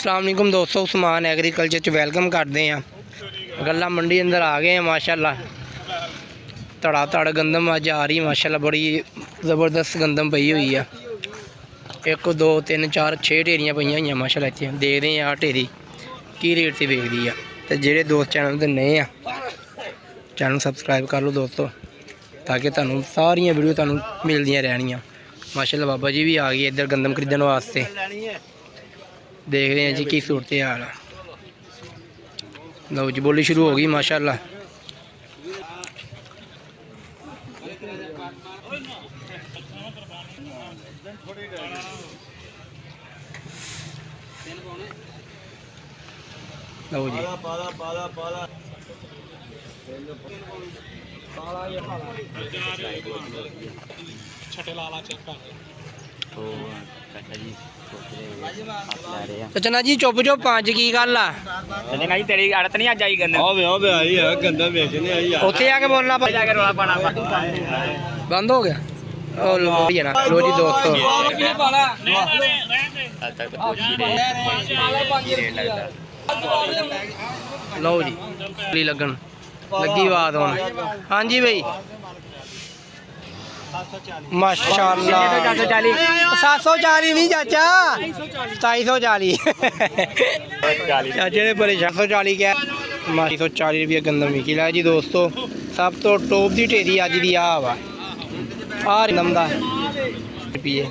अस्सलाम वालेकुम दोस्तों, उस्मान एग्रीकल्चर च वेलकम करते हैं। गल्ला मंडी अंदर आ गए हैं माशाल्लाह। धड़ा धड़ गंदम अज आ रही माशाल्लाह, बड़ी ज़बरदस्त गंदम पई हुई है। 1 2 3 4 6 ढेरियां पईयां हुई माशाल्लाह। इत्थे देखते हैं आ ढेरी की रेट से बेचती है। तो जेडे दोस्त चैनल पर नए आ चैनल सबसक्राइब कर लो दोस्तों, ताकि तुहानू सारियां वीडियो तुहानू मिलदियां रहनियां। माशाल्लाह बाबा जी भी आ गए इधर गंदम खरीदने वास्ते। देख रहे हैं जी की सूरत हाल है। लो जी बोली शुरू हो गई माशाल्लाह। लो जी चना जी चुप चुप 5 की गल आ तेरी अड़त नहीं अज आई उत्थे आके बोलना बंद हो गया। लो जी दोस्तों लो जी लगन लगी बात होना। हाँ जी भाई माशाल्लाह 740 नहीं चाचा 2740 चाचे ने परेशान 740 क्या 240 रुपये गंदम विकी लै जी दोस्तों। सब तो टॉप की ढेरी अज की आ वा गंदम का रुपये